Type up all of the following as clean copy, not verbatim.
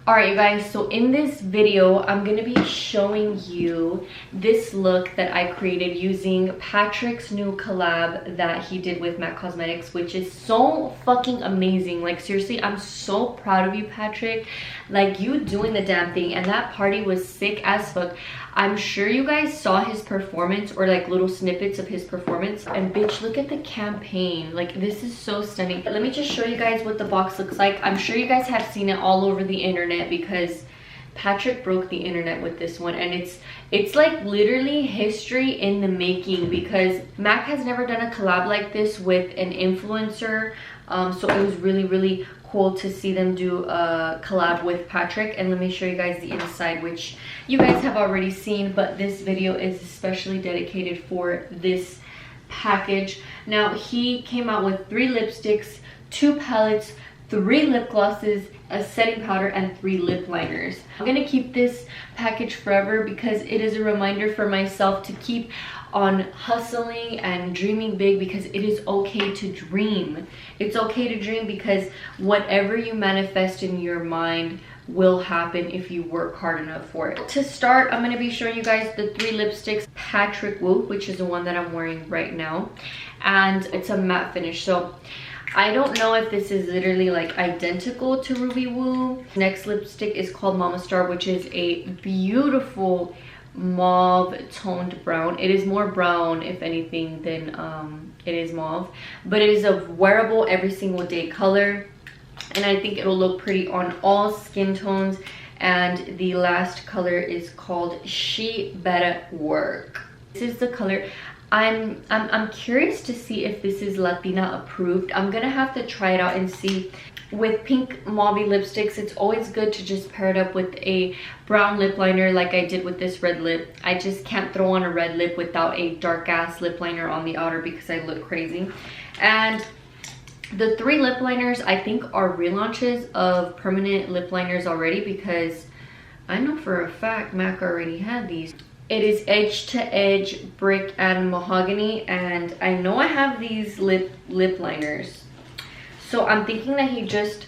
Alright you guys, so in this video I'm going to be showing you this look that I created using Patrick's new collab that he did with MAC Cosmetics, which is so fucking amazing. Like seriously, I'm so proud of you, Patrick. Like, you doing the damn thing, and that party was sick as fuck. I'm sure you guys saw his performance or like little snippets of his performance, and bitch, look at the campaign. Like, this is so stunning. Let me just show you guys what the box looks like. I'm sure you guys have seen it all over the internet because Patrick broke the internet with this one, and it's like literally history in the making because MAC has never done a collab like this with an influencer. So it was really cool to see them do a collab with Patrick. And let me show you guys the inside, which you guys have already seen, but this video is especially dedicated for this package. Now, he came out with 3 lipsticks, 2 palettes, 3 lip glosses, a setting powder, and 3 lip liners. I'm gonna keep this package forever because it is a reminder for myself to keep on hustling and dreaming big, because it is okay to dream. It's okay to dream because whatever you manifest in your mind will happen if you work hard enough for it. To start, I'm going to be showing you guys the 3 lipsticks. Patrickwoo, which is the one that I'm wearing right now, and it's a matte finish. So I don't know if this is literally like identical to Ruby Woo. Next lipstick is called Mama Star, which is a beautiful mauve toned brown. It is more brown if anything than it is mauve, but it is a wearable every single day color, and I think it'll look pretty on all skin tones. And the last color is called She Better Work. This is the color. I'm curious to see if this is Latina approved. I'm gonna have to try it out and see. With pink mauve lipsticks, it's always good to just pair it up with a brown lip liner like I did with this red lip. I just can't throw on a red lip without a dark ass lip liner on the outer because I look crazy. And the 3 lip liners I think are relaunches of permanent lip liners already, because I know for a fact MAC already had these. It is Edge to Edge, Brick, and Mohogany, and I know I have these lip liners. So I'm thinking that he just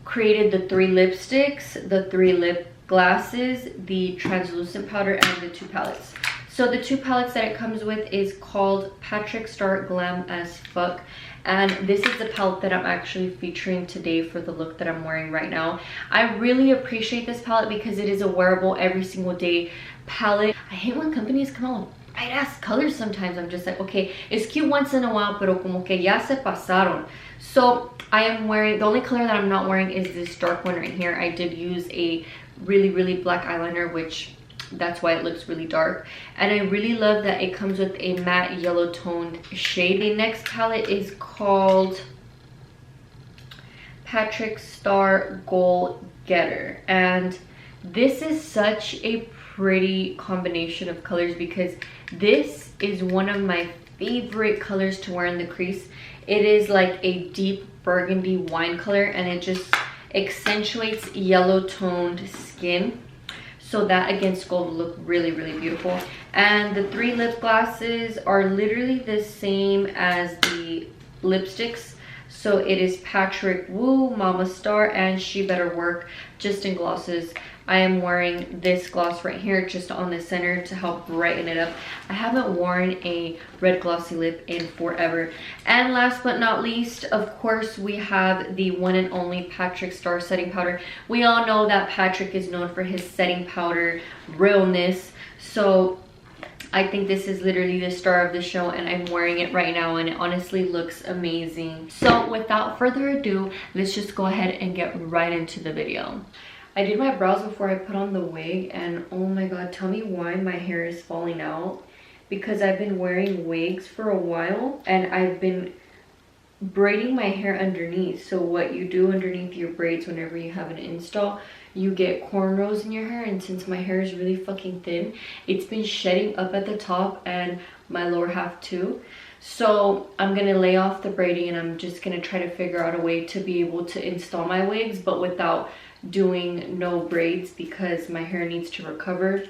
created the 3 lipsticks, the 3 lip glasses, the translucent powder, and the 2 palettes. So the 2 palettes that it comes with is called Patrickstarrr Glam AF, and this is the palette that I'm actually featuring today for the look that I'm wearing right now. I really appreciate this palette because it is a wearable every single day palette. I hate when companies come out with bright ass colors sometimes. I'm just like, okay, it's cute once in a while, pero como que ya se pasaron. So I am wearing, the only color that I'm not wearing is this dark one right here. I did use a really black eyeliner, which that's why it looks really dark. And I really love that it comes with a matte yellow toned shade. The next palette is called Patrickstarrr Goal Getter, and this is such a pretty combination of colors because this is one of my favorite colors to wear in the crease. It is like a deep burgundy wine color, and it just accentuates yellow toned skin, so that against gold will look really beautiful. And the 3 lip glosses are literally the same as the lipsticks. So it is Patrickwoo, Mama Star, and She Better Work, just in glosses. I am wearing this gloss right here just on the center to help brighten it up. I haven't worn a red glossy lip in forever. And last but not least, of course, we have the one and only Patrickstarrr setting powder. We all know that Patrick is known for his setting powder realness, so I think this is literally the star of the show, and I'm wearing it right now, and it honestly looks amazing. So without further ado, let's just go ahead and get right into the video. I did my brows before I put on the wig, and oh my god, tell me why my hair is falling out. Because I've been wearing wigs for a while, and I've been braiding my hair underneath. So what you do underneath your braids whenever you have an install, you get cornrows in your hair, and since my hair is really fucking thin, it's been shedding up at the top and my lower half too. So I'm gonna lay off the braiding, and I'm just gonna try to figure out a way to be able to install my wigs but without doing no braids because my hair needs to recover.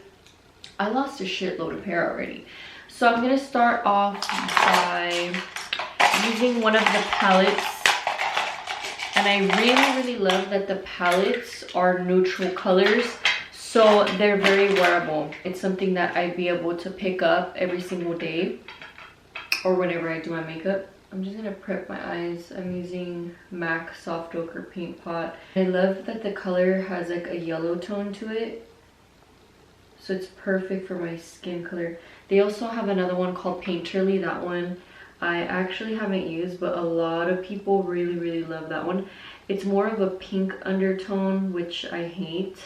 I lost a shitload of hair already. So I'm gonna start off by using one of the palettes And I really love that the palettes are neutral colors, so they're very wearable. It's something that I'd be able to pick up every single day or whenever I do my makeup. I'm just gonna prep my eyes. I'm using MAC Soft Ochre Paint Pot. I love that the color has like a yellow tone to it, so it's perfect for my skin color. They also have another one called Painterly. That one I actually haven't used, but a lot of people really love that one. It's more of a pink undertone, which I hate.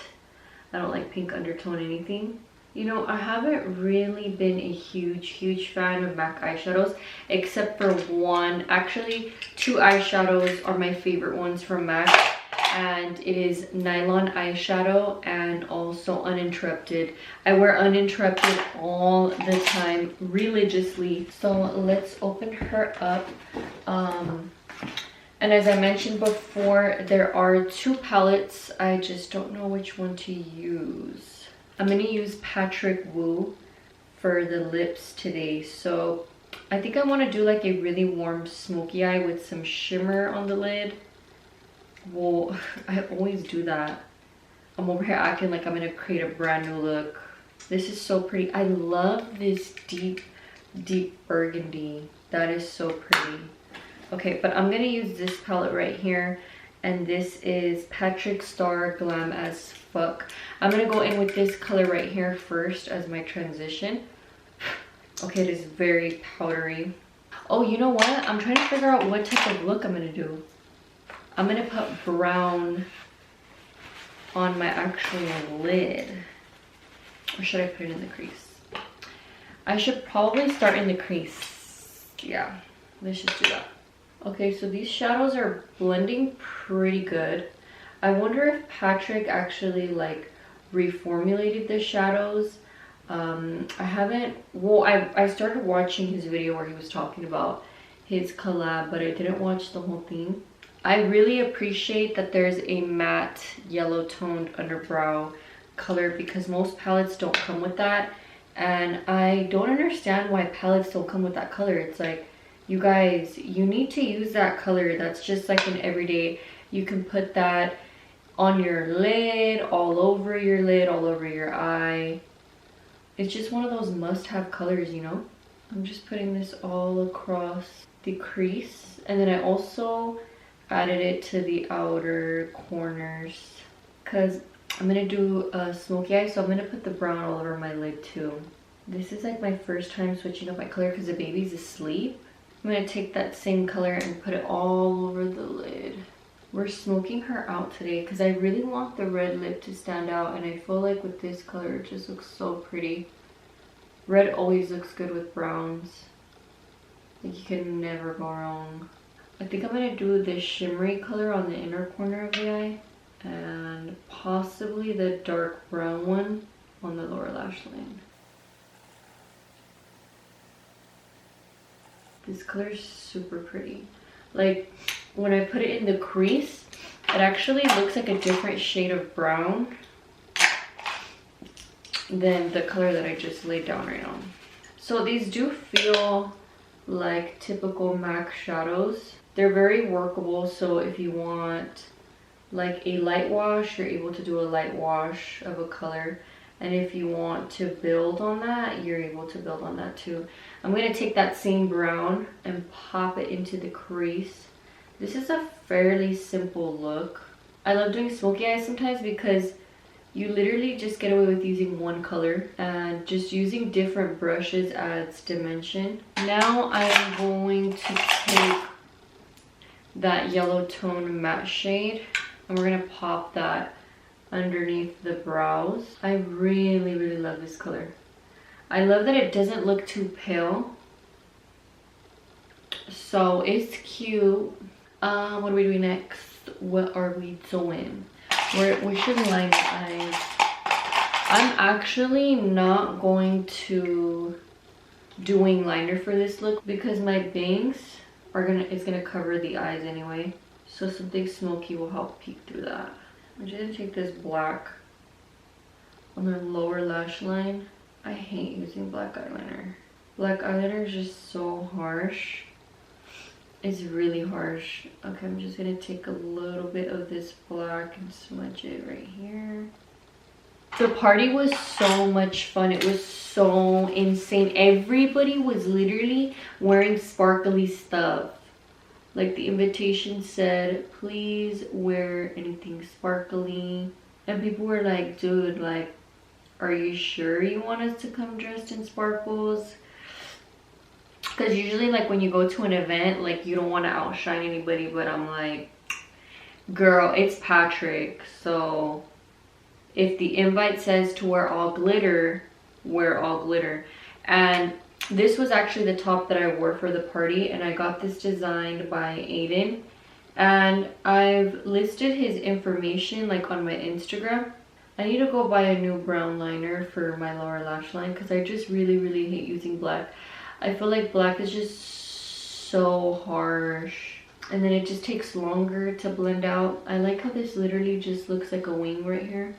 I don't like pink undertone anything. You know, I haven't really been a huge fan of MAC eyeshadows, except for one. Actually, two eyeshadows are my favorite ones from MAC, and it is Nylon Eyeshadow and also Uninterrupted. I wear Uninterrupted all the time, religiously. So let's open her up. And as I mentioned before, there are two palettes. I just don't know which one to use. I'm gonna use Patrickwoo for the lips today. So I think I wanna do like a really warm smoky eye with some shimmer on the lid. Well, I always do that. I'm over here acting like I'm gonna create a brand new look. This is so pretty. I love this deep burgundy. That is so pretty. Okay, but I'm gonna use this palette right here, and this is Patrickstarrr Glam AF. I'm gonna go in with this color right here first as my transition. Okay, it is very powdery. Oh, you know what? I'm trying to figure out what type of look I'm gonna do. I'm gonna put brown on my actual lid. Or should I put it in the crease? I should probably start in the crease. Yeah, let's just do that. Okay, so these shadows are blending pretty good. I wonder if Patrick actually like reformulated the shadows. I haven't, well, I started watching his video where he was talking about his collab, but I didn't watch the whole thing. I really appreciate that there's a matte yellow toned underbrow color, because most palettes don't come with that, and I don't understand why palettes don't come with that color. It's like, you guys, you need to use that color. That's just like an everyday. You can put that on your lid, all over your lid, all over your eye. It's just one of those must-have colors, you know? I'm just putting this all across the crease, and then I also added it to the outer corners because I'm gonna do a smoky eye, so I'm gonna put the brown all over my lid too. This is like my first time switching up my color because the baby's asleep. I'm gonna take that same color and put it all over the lid. We're smoking her out today because I really want the red lip to stand out, and I feel like with this color it just looks so pretty. Red always looks good with browns. Like, you can never go wrong. I think I'm gonna do this shimmery color on the inner corner of the eye, and possibly the dark brown one on the lower lash line. This color is super pretty. Like, when I put it in the crease, it actually looks like a different shade of brown than the color that I just laid down right now. So these do feel like typical MAC shadows. They're very workable, so if you want like a light wash, you're able to do a light wash of a color. And if you want to build on that, you're able to build on that too. I'm going to take that same brown and pop it into the crease. This is a fairly simple look. I love doing smoky eyes sometimes because you literally just get away with using one color, and just using different brushes adds dimension. Now I'm going to take that yellow tone matte shade and we're going to pop that underneath the brows. I really love this color. I love that it doesn't look too pale, so it's cute. What are we doing next? What are we doing? We should line the eyes. I'm actually not going to do wing liner for this look because my bangs are gonna cover the eyes anyway, so something smoky will help peek through that. I'm just gonna take this black on the lower lash line. I hate using black eyeliner. Black eyeliner is just so harsh. It's really harsh. Okay, I'm just gonna take a little bit of this black and smudge it right here. The party was so much fun. It was so insane. Everybody was literally wearing sparkly stuff. Like the invitation said, please wear anything sparkly. And people were like, dude, like, are you sure you want us to come dressed in sparkles? Because usually, like, when you go to an event, like, you don't want to outshine anybody. But I'm like, girl, it's Patrick. So if the invite says to wear all glitter, wear all glitter. And this was actually the top that I wore for the party. And I got this designed by Aiden. And I've listed his information, like, on my Instagram. I need to go buy a new brown liner for my lower lash line. Because I just really, really hate using black. I feel like black is just so harsh, and then it just takes longer to blend out. I like how this literally just looks like a wing right here.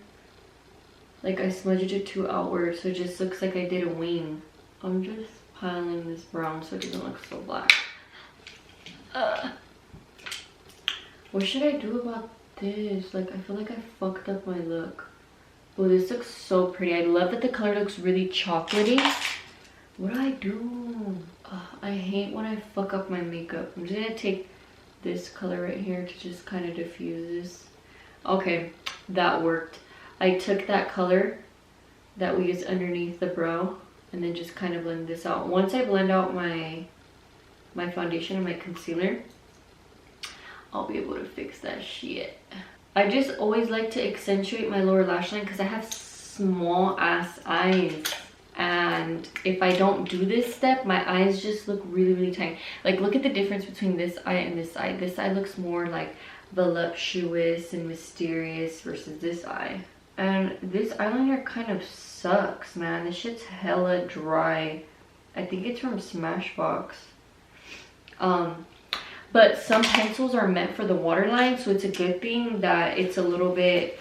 Like I smudged it too outward, so it just looks like I did a wing. I'm just piling this brown so it doesn't look so black. What should I do about this? Like, I feel like I fucked up my look. Oh, this looks so pretty. I love that the color looks really chocolatey. What do I do? I hate when I fuck up my makeup. I'm just gonna take this color right here to just kind of diffuse this. Okay, that worked. I took that color that we used underneath the brow and then just kind of blend this out. Once I blend out my foundation and my concealer, I'll be able to fix that shit. I just always like to accentuate my lower lash line because I have small ass eyes. And if I don't do this step, my eyes just look really, really tiny. Like, look at the difference between this eye and this eye. This eye looks more like voluptuous and mysterious versus this eye. And this eyeliner kind of sucks, man. This shit's hella dry. I think it's from Smashbox. But some pencils are meant for the waterline, so it's a good thing that it's a little bit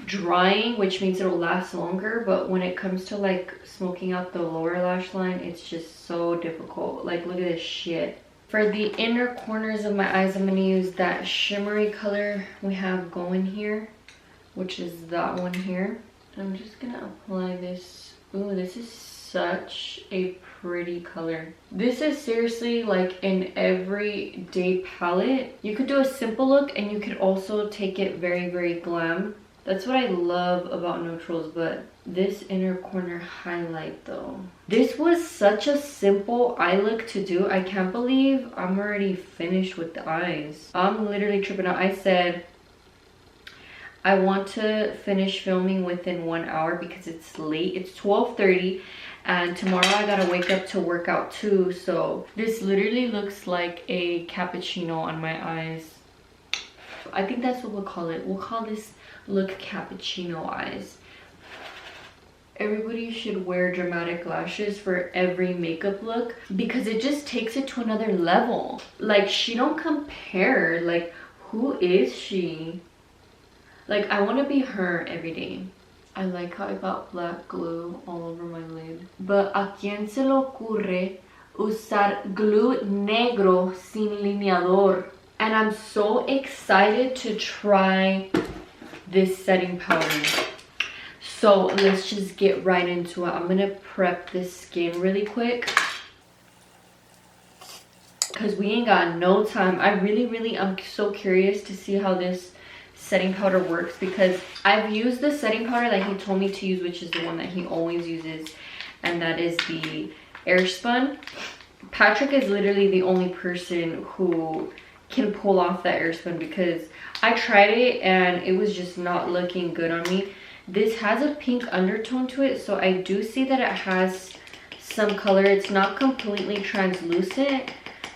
drying, which means it'll last longer. But when it comes to like smoking out the lower lash line, it's just so difficult. Like, look at this shit. For the inner corners of my eyes, I'm going to use that shimmery color we have going here, which is that one here. I'm just going to apply this. Ooh, this is such a pretty color. This is seriously like an everyday palette. You could do a simple look and you could also take it very, very glam. That's what I love about neutrals, but this inner corner highlight though. This was such a simple eye look to do. I can't believe I'm already finished with the eyes. I'm literally tripping out. I said I want to finish filming within 1 hour because it's late. It's 12:30 and tomorrow I gotta wake up to work out too. So this literally looks like a cappuccino on my eyes. I think that's what we'll call it. We'll call this look cappuccino eyes. Everybody should wear dramatic lashes for every makeup look because it just takes it to another level. Like, she don't compare. Like, who is she? Like, I want to be her every day. I like how I got black glue all over my lid. But ¿a quién se le ocurre usar glue negro sin lineador? And I'm so excited to try this setting powder. So let's just get right into it. I'm gonna prep this skin really quick because we ain't got no time. I'm so curious to see how this setting powder works because I've used the setting powder that he told me to use, which is the one that he always uses, and that is the Airspun. Patrick is literally the only person who can pull off that Airspun because I tried it and it was just not looking good on me. This has a pink undertone to it, so I do see that it has some color. It's not completely translucent,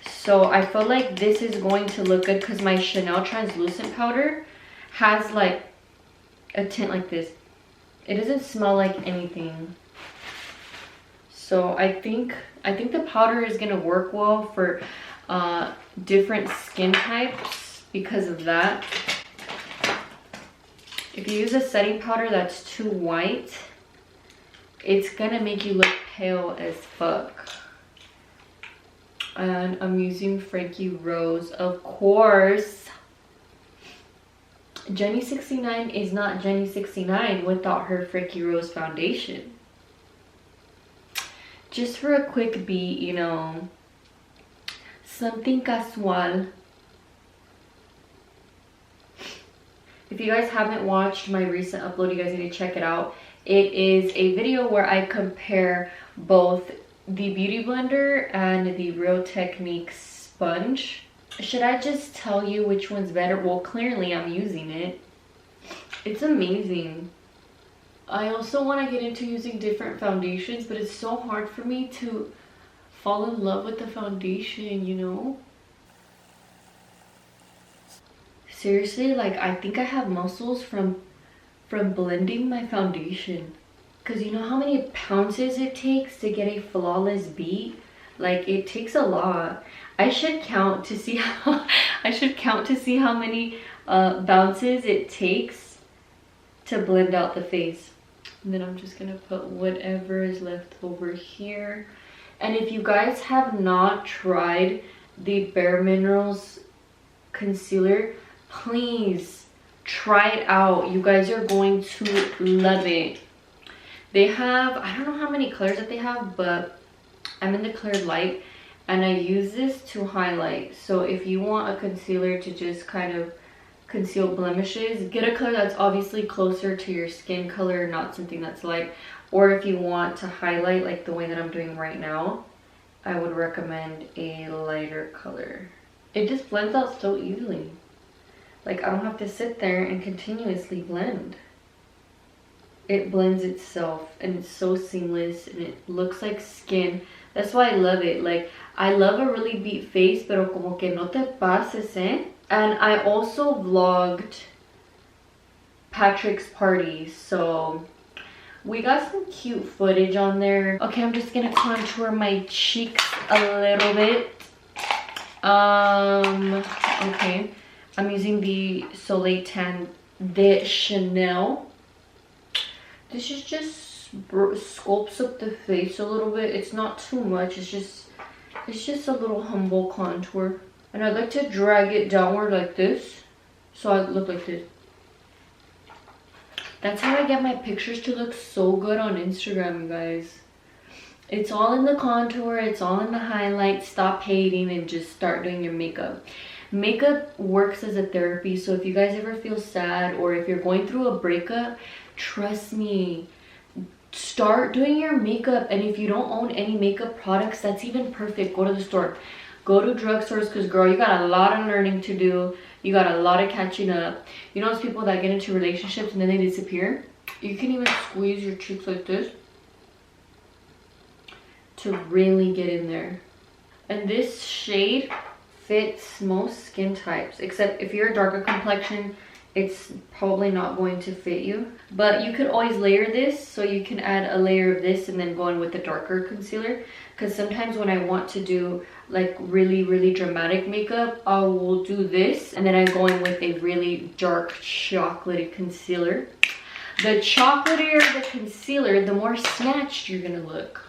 so I feel like this is going to look good because my Chanel translucent powder has like a tint like this. It doesn't smell like anything. So I think the powder is gonna work well for different skin types because of that. If you use a setting powder that's too white, it's gonna make you look pale as fuck. And I'm using Frankierose, of course. Jenny69 is not Jenny69 without her Frankierose foundation. Just for a quick beat, you know, something casual. If you guys haven't watched my recent upload, you guys need to check it out. It is a video where I compare both the Beauty Blender and the Real Techniques sponge. Should I just tell you which one's better? Well, clearly I'm using it. It's amazing. I also want to get into using different foundations, but it's so hard for me to fall in love with the foundation, you know? Seriously, like, I think I have muscles from blending my foundation. Because you know how many pounces it takes to get a flawless beat? Like, it takes a lot. I should count to see how many bounces it takes to blend out the face. And then I'm just gonna put whatever is left over here. And if you guys have not tried the BareMinerals concealer, please try it out. You guys are going to love it. They have, I don't know how many colors that they have, but I'm in the clear light and I use this to highlight. So if you want a concealer to just kind of conceal blemishes, get a color that's obviously closer to your skin color, not something that's light. Or if you want to highlight like the way that I'm doing right now, I would recommend a lighter color. It just blends out so easily. Like, I don't have to sit there and continuously blend. It blends itself and it's so seamless and it looks like skin. That's why I love it. Like, I love a really beat face, pero como que no te pases, eh? And I also vlogged Patrick's party, so we got some cute footage on there. Okay, I'm just gonna contour my cheeks a little bit. Okay, I'm using the Soleil Tan de Chanel. This is just sculpts up the face a little bit. It's not too much. It's just a little humble contour. And I like to drag it downward like this, so I look like this. That's how I get my pictures to look so good on Instagram, you guys. It's all in the contour. It's all in the highlight. Stop hating and just start doing your makeup. Makeup works as a therapy, so if you guys ever feel sad or if you're going through a breakup, trust me, start doing your makeup. And if you don't own any makeup products, that's even perfect. Go to the store, go to drugstores, because girl, you got a lot of learning to do. You got a lot of catching up. You know those people that get into relationships and then they disappear? You can even squeeze your cheeks like this to really get in there. And this shade fits most skin types, except if you're a darker complexion, it's probably not going to fit you. But you could always layer this, so you can add a layer of this and then go in with the darker concealer. Because sometimes when I want to do like really dramatic makeup, I will do this and then I go in with a really dark chocolatey concealer. The chocolatier the concealer, the more snatched you're gonna look.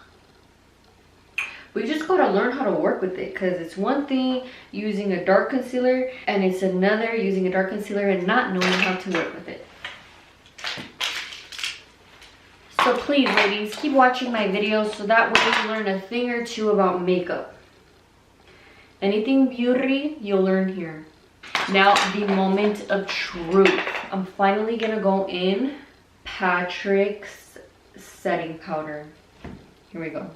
We just gotta learn how to work with it, because it's one thing using a dark concealer and it's another using a dark concealer and not knowing how to work with it. So please, ladies, keep watching my videos so that way you learn a thing or two about makeup. Anything beauty, you'll learn here. Now, the moment of truth. I'm finally gonna go in Patrick's setting powder. Here we go.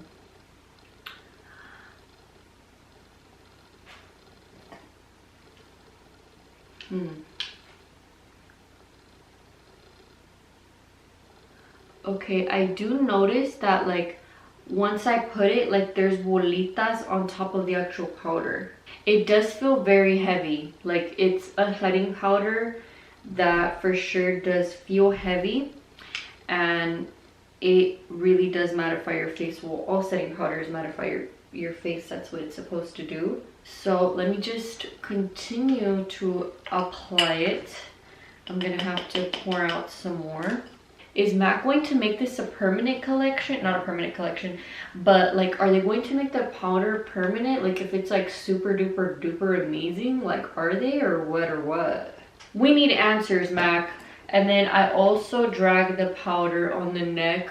Okay, I do notice that like once I put it, like there's bolitas on top of the actual powder. It does feel very heavy. Like, it's a setting powder that for sure does feel heavy, and it really does mattify your face. Well, all setting powders mattify your face. That's what it's supposed to do. So let me just continue to apply it. I'm gonna have to pour out some more. is MAC going to make this a permanent collection? Not a permanent collection, but like, are they going to make the powder permanent? Like, if it's like super duper duper amazing, like, are they, or what? We need answers, MAC. And then I also drag the powder on the neck.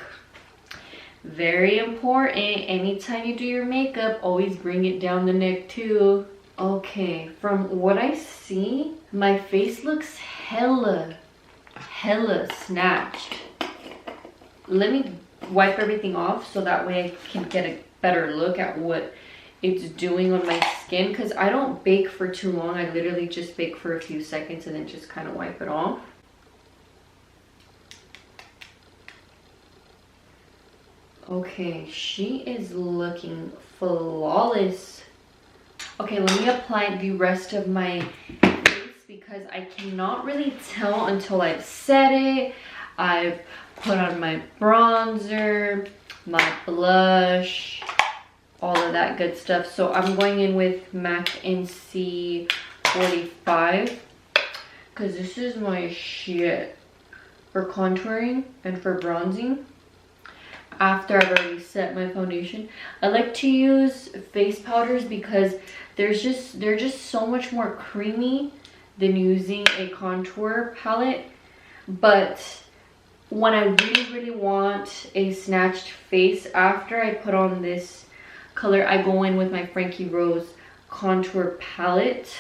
Very important. Anytime you do your makeup, always bring it down the neck too. Okay, from what I see, my face looks hella snatched. Let me wipe everything off so that way I can get a better look at what it's doing on my skin, because I don't bake for too long. I literally just bake for a few seconds and then just kind of wipe it off. Okay, she is looking flawless. Okay, let me apply the rest of my face because I cannot really tell until I've set it. I've put on my bronzer, my blush, all of that good stuff. So I'm going in with MAC NC45 because this is my shit for contouring and for bronzing. After I've already set my foundation, I like to use face powders because they're just so much more creamy than using a contour palette. But when I really want a snatched face, after I put on this color, I go in with my Frankierose contour palette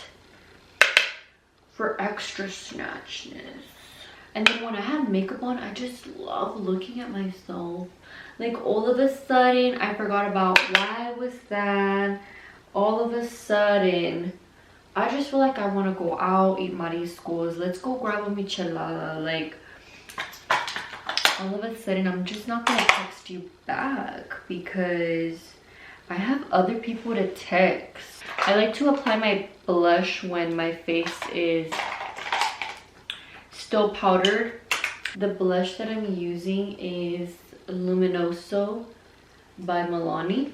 for extra snatchness. And then when I have makeup on, I just love looking at myself. Like, all of a sudden, I forgot about why I was sad. All of a sudden, I just feel like I want to go out, eat mariscos. Let's go grab a michelada. Like, all of a sudden, I'm just not going to text you back because I have other people to text. I like to apply my blush when my face is still powdered. The blush that I'm using is Luminoso by Milani.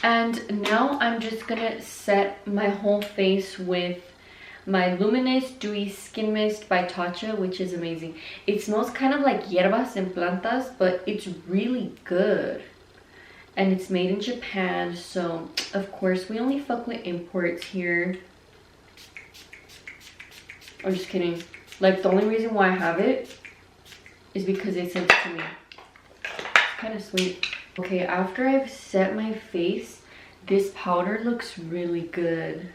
And now I'm just gonna set my whole face with my Luminous Dewy Skin Mist by Tatcha, which is amazing. It smells kind of like hierbas and plantas, but it's really good. And it's made in Japan, so of course we only fuck with imports here. I'm just kidding. Like, the only reason why I have it is because they sent it to me. It's kind of sweet. Okay, after I've set my face, this powder looks really good.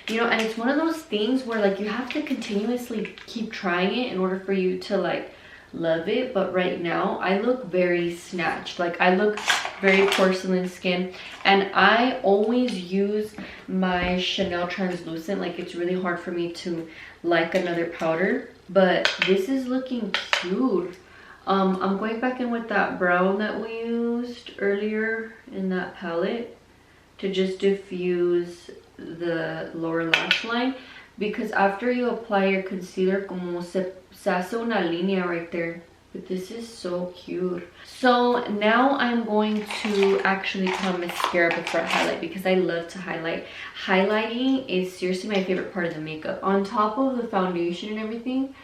You know, and it's one of those things where, like, you have to continuously keep trying it in order for you to, like, love it. But right now, I look very snatched. Like, I look very porcelain skin. And I always use my Chanel translucent. Like, it's really hard for me to like another powder. But this is looking cute. I'm going back in with that brown that we used earlier in that palette to just diffuse the lower lash line, because after you apply your concealer, como se hace una línea right there. But this is so cute. So now I'm going to actually put on mascara before I highlight, because I love to highlight. Highlighting is seriously my favorite part of the makeup. On top of the foundation and everything,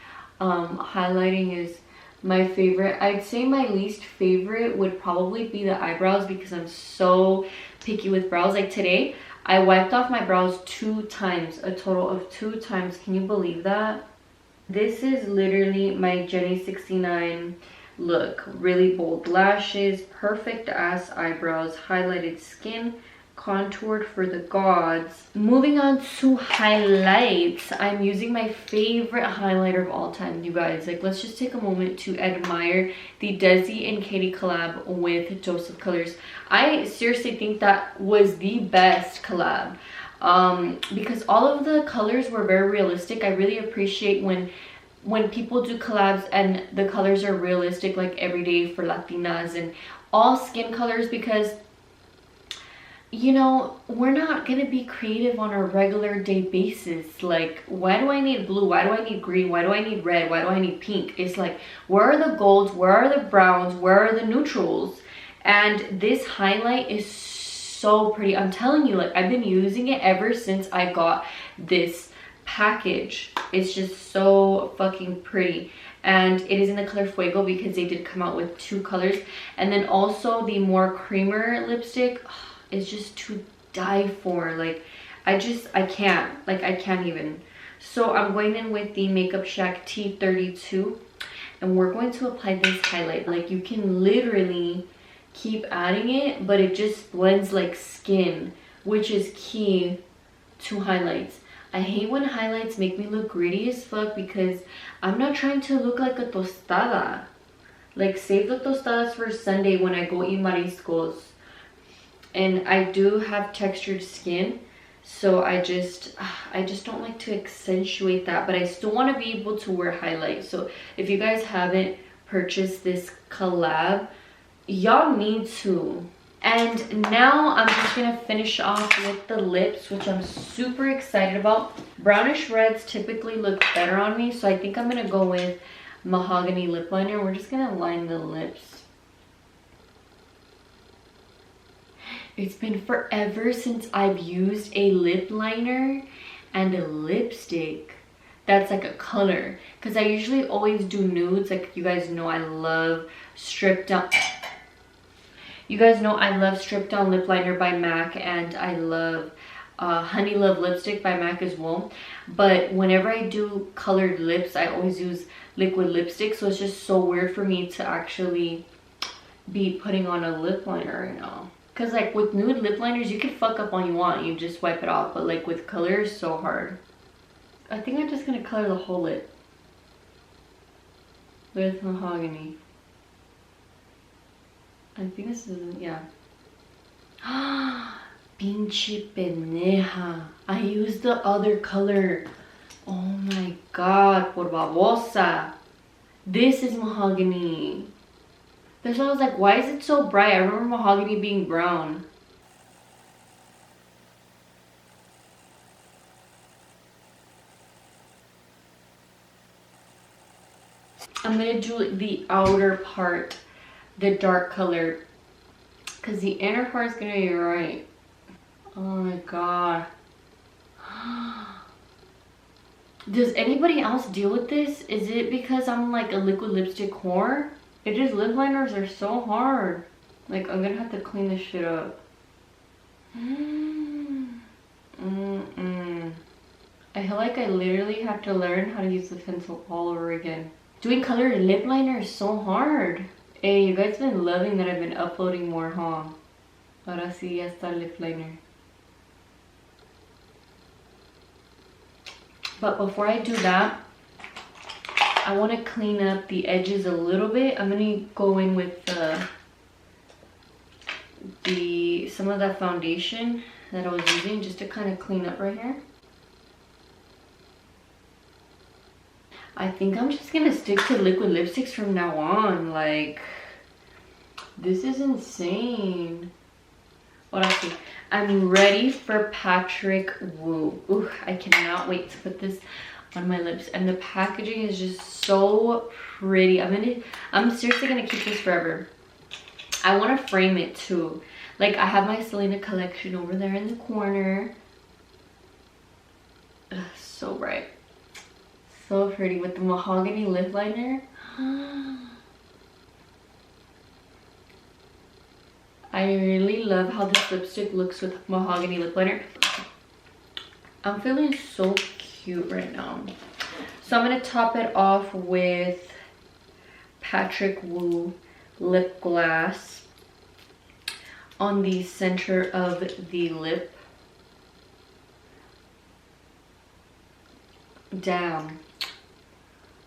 highlighting is my favorite. I'd say my least favorite would probably be the eyebrows, because I'm so picky with brows. Like today, I wiped off my brows 2 times, a total of 2 times. Can you believe that? This is literally my Jenny69 look. Really bold lashes, perfect ass eyebrows, highlighted skin, contoured for the gods. Moving on to highlights, I'm using my favorite highlighter of all time, you guys. Like, let's just take a moment to admire the DesixKaty collab with Joseph Colors. I seriously think that was the best collab, because all of the colors were very realistic. I really appreciate when people do collabs and the colors are realistic, like everyday for Latinas and all skin colors, because you know, we're not gonna be creative on a regular day basis. Like, why do I need blue? Why do I need green? Why do I need red? Why do I need pink? It's like, where are the golds? Where are the browns? Where are the neutrals? And this highlight is so pretty. I'm telling you, like, I've been using it ever since I got this package is just so fucking pretty. And it is in the color Fuego because they did come out with 2 colors. And then also the more creamer lipstick is just to die for. Like, I can't. Like, I can't even. So I'm going in with the Makeupshack T32. And we're going to apply this highlight. Like, you can literally keep adding it, but it just blends like skin, which is key to highlights. I hate when highlights make me look gritty as fuck because I'm not trying to look like a tostada. Like, save the tostadas for Sunday when I go eat mariscos. And I do have textured skin, so I just don't like to accentuate that, but I still want to be able to wear highlights. So if you guys haven't purchased this collab, y'all need to. And now I'm just gonna finish off with the lips, which I'm super excited about. Brownish reds typically look better on me, so I think I'm gonna go with Mohogany lip liner. We're just gonna line the lips. It's been forever since I've used a lip liner and a lipstick that's like a color, because I usually always do nudes. Like, you guys know I love stripped down. You guys know I love Stripped Down Lip Liner by MAC, and I love Honey Love Lipstick by MAC as well. But whenever I do colored lips, I always use liquid lipstick, so it's just so weird for me to actually be putting on a lip liner right now. Because like with nude lip liners, you can fuck up all you want, you just wipe it off. But like with color, it's so hard. I think I'm just gonna color the whole lip with Mohogany. I think this is, yeah. Pinche pendeja. I used the other color. Oh my god, por babosa. This is Mohogany. That's why I was like, why is it so bright? I remember Mohogany being brown. I'm gonna do the outer part, the dark color, because the inner part is gonna be right. Oh my god. Does anybody else deal with this? Is it because I'm like a liquid lipstick whore? It just, lip liners are so hard. Like, I'm gonna have to clean this shit up. I feel like I literally have to learn how to use the pencil all over again. Doing colored lip liner is so hard. Hey, you guys been loving that I've been uploading more, huh? Ahora sí, ya está lip liner. But before I do that, I want to clean up the edges a little bit. I'm going to go in with some of that foundation that I was using just to kind of clean up right here. I think I'm just going to stick to liquid lipsticks from now on. Like, this is insane. What else? I'm ready for Patrickwoo. Ooh, I cannot wait to put this on my lips. And the packaging is just so pretty. I'm seriously gonna keep this forever. I want to frame it too. Like, I have my Selena collection over there in the corner. Ugh, so bright. So pretty with the Mohogany lip liner. I really love how this lipstick looks with Mohogany lip liner. I'm feeling so cute right now. So I'm going to top it off with Patrickwoo Lipglass on the center of the lip. Damn.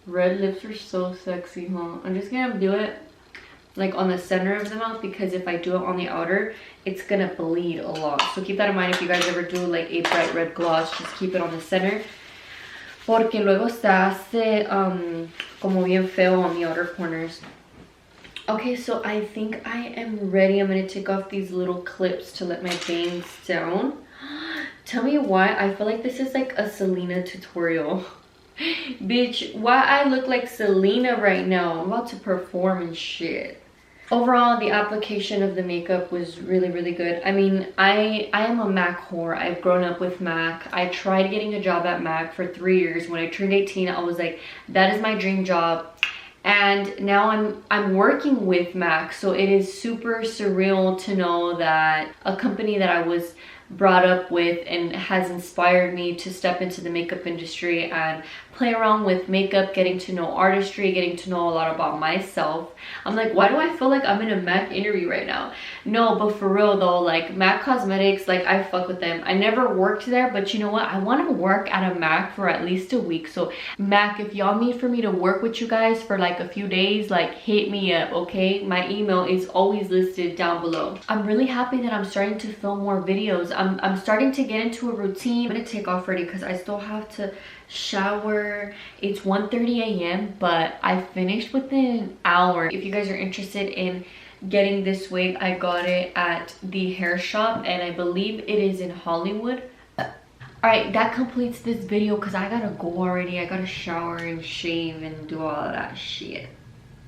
Red lips are so sexy, huh? I'm just going to do it like on the center of the mouth, because if I do it on the outer, it's gonna bleed a lot. So keep that in mind if you guys ever do like a bright red gloss. Just keep it on the center, porque luego se hace como bien feo on the outer corners. Okay, so I think I am ready. I'm gonna take off these little clips to let my bangs down. Tell me why I feel like this is like a Selena tutorial. Bitch, why I look like Selena right now? I'm about to perform and shit. Overall, the application of the makeup was really good. I mean, I am a MAC whore. I've grown up with MAC. I tried getting a job at MAC for 3 years. When I turned 18, I was like, that is my dream job. And now I'm working with MAC, so it is super surreal to know that a company that I was brought up with and has inspired me to step into the makeup industry and play around with makeup, getting to know artistry, getting to know a lot about myself. I'm like, why do I feel like I'm in a MAC interview right now? No, but for real though, like MAC Cosmetics, like I fuck with them. I never worked there, but you know what? I want to work at a MAC for at least a week. So MAC, if y'all need for me to work with you guys for like a few days, like hit me up, okay? My email is always listed down below. I'm really happy that I'm starting to film more videos. I'm starting to get into a routine. I'm gonna take off already because I still have to shower. It's 1:30 a.m. but I finished within an hour. If you guys are interested in getting this wig, I got it at the hair shop and I believe it is in Hollywood. Alright, that completes this video because I gotta go already. I gotta shower and shave and do all of that shit.